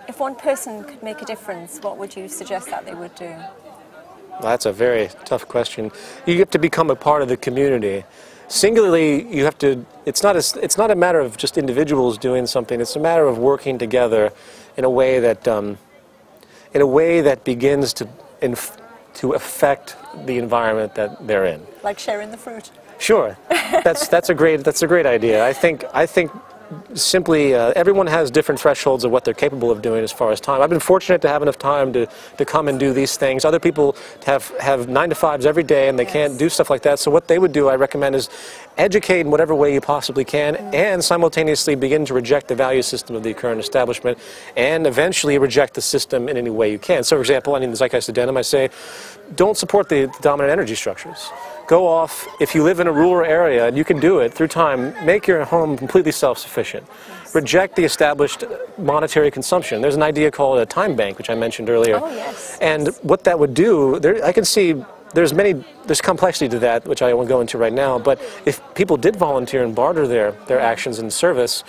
If one person could make a difference, what would you suggest that they would do? Well, that's a very tough question. You have to become a part of the community. Singularly, you have to. It's not a matter of just individuals doing something. It's a matter of working together in a way that begins to affect the environment that they're in. Like sharing the fruit. Sure, that's a great idea. I think simply everyone has different thresholds of what they're capable of doing as far as time. I've been fortunate to have enough time to come and do these things. Other people have 9-to-5s every day and they can't do stuff like that. So what they would do, I recommend, is educate in whatever way you possibly can and simultaneously begin to reject the value system of the current establishment and eventually reject the system in any way you can. So for example, in the Zeitgeist Addendum, I say, don't support the dominant energy structures. Go off, if you live in a rural area, and you can do it through time, make your home completely self-sufficient. Yes. Reject the established monetary consumption. There's an idea called a time bank, which I mentioned earlier. Oh, yes. And what that would do, I can see there's complexity to that, which I won't go into right now, but if people did volunteer and barter their actions in service,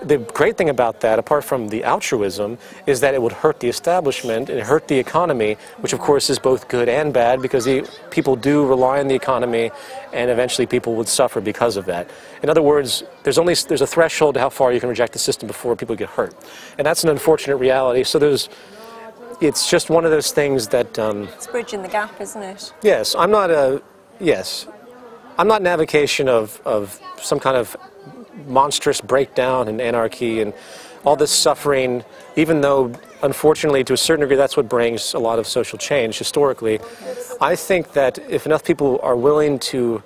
the great thing about that, apart from the altruism, is that it would hurt the establishment and hurt the economy, which of course is both good and bad because people do rely on the economy and eventually people would suffer because of that. In other words, there's a threshold to how far you can reject the system before people get hurt. And that's an unfortunate reality. So it's just one of those things that... it's bridging the gap, isn't it? Yes, I'm not an advocation of some kind of monstrous breakdown and anarchy and all this suffering, even though, unfortunately, to a certain degree, that's what brings a lot of social change historically. Yes. I think that if enough people are willing to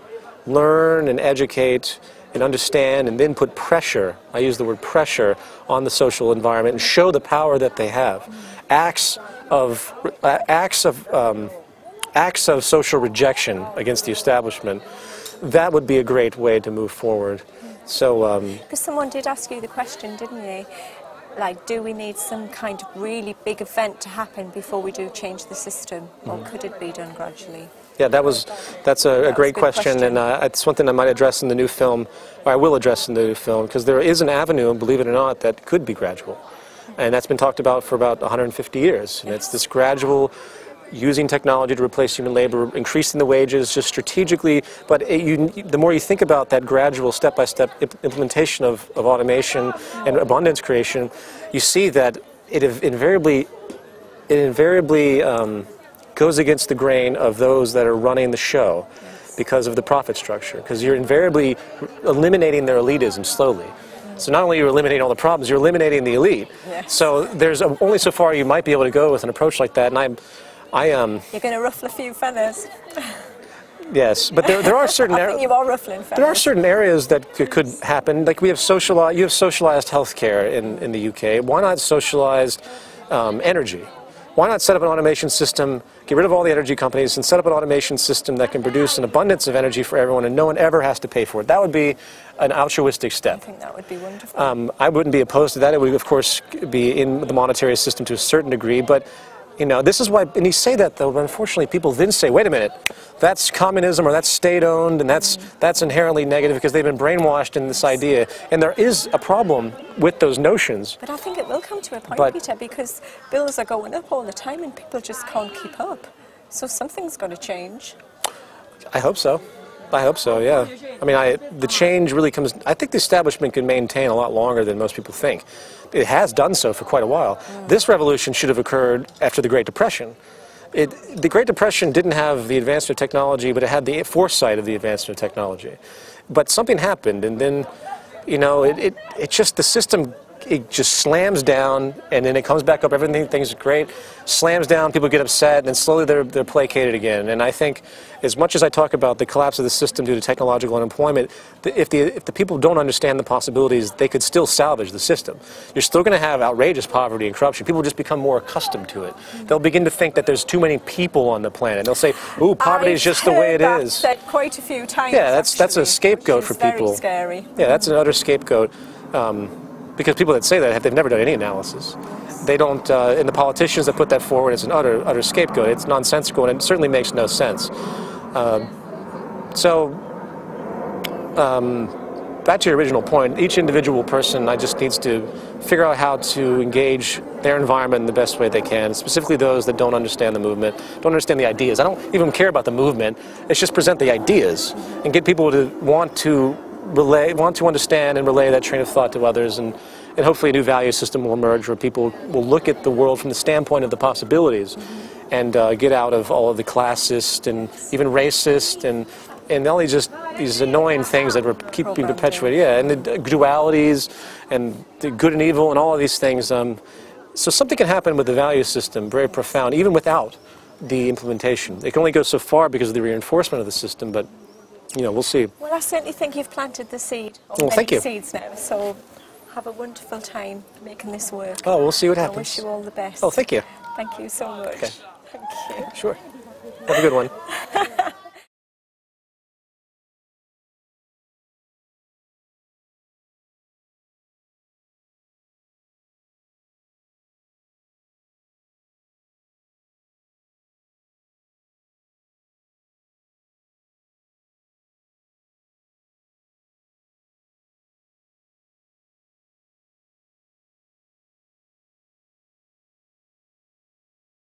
learn and educate and understand and then put pressure, I use the word pressure, on the social environment and show the power that they have, acts of social rejection against the establishment, that would be a great way to move forward. So, because someone did ask you the question, didn't they? Like, do we need some kind of really big event to happen before we do change the system, or could it be done gradually? Yeah, that's a great question, and it's something I might address in the new film, or I will address in the new film, because there is an avenue, believe it or not, that could be gradual, and that's been talked about for about 150 years, and it's this gradual using technology to replace human labor, increasing the wages just strategically, but the more you think about that gradual step-by-step implementation of automation and abundance creation, you see that it invariably goes against the grain of those that are running the show because of the profit structure, because you're invariably eliminating their elitism slowly. So not only are you eliminating all the problems, you're eliminating the elite. Yes. So there's only so far you might be able to go with an approach like that, and you're going to ruffle a few feathers. Yes, but there are certain areas. I think you are ruffling feathers. There are certain areas that could happen. Like you have socialized healthcare in the UK. Why not socialized energy? Why not set up an automation system, get rid of all the energy companies, and set up an automation system that can produce an abundance of energy for everyone, and no one ever has to pay for it? That would be an altruistic step. I think that would be wonderful. I wouldn't be opposed to that. It would, of course, be in the monetary system to a certain degree, but you know, this is why, and you say that though, but unfortunately people then say, wait a minute, that's communism or that's state-owned and that's inherently negative because they've been brainwashed in this idea. And there is a problem with those notions. But I think it will come to a point, Peter, because bills are going up all the time and people just can't keep up. So something's got to change. I hope so. I hope so, yeah. I mean, the change really comes... I think the establishment can maintain a lot longer than most people think. It has done so for quite a while. This revolution should have occurred after the Great Depression. The Great Depression didn't have the advancement of technology, but it had the foresight of the advancement of technology. But something happened, and then, you know, it just, the system, it just slams down, and then it comes back up, everything is great, slams down, people get upset, and then slowly they're placated again. And I think, as much as I talk about the collapse of the system due to technological unemployment, if the people don't understand the possibilities, they could still salvage the system. You're still going to have outrageous poverty and corruption. People just become more accustomed to it. They'll begin to think that there's too many people on the planet. They'll say, ooh, poverty is just the way it is. Said quite a few times. Yeah, that's a scapegoat for people. Very scary. Yeah, that's an utter scapegoat. Because people that say that, they've never done any analysis. They don't, and the politicians that put that forward, it's an utter scapegoat. It's nonsensical, and it certainly makes no sense. back to your original point, each individual person just needs to figure out how to engage their environment in the best way they can, specifically those that don't understand the movement, don't understand the ideas. I don't even care about the movement. It's just present the ideas and get people to want to understand and relay that train of thought to others, and hopefully a new value system will emerge where people will look at the world from the standpoint of the possibilities and get out of all of the classist and even racist and only just these annoying things that keep being perpetuated. Yeah, and the dualities and the good and evil and all of these things. So something can happen with the value system, very profound, even without the implementation. It can only go so far because of the reinforcement of the system, but we'll see. Well, I certainly think you've planted the seed. Well, thank you. Seeds now, so have a wonderful time making this work. Oh, we'll see what happens. I wish you all the best. Oh, thank you. Thank you so much. Okay. Thank you. Sure. Have a good one.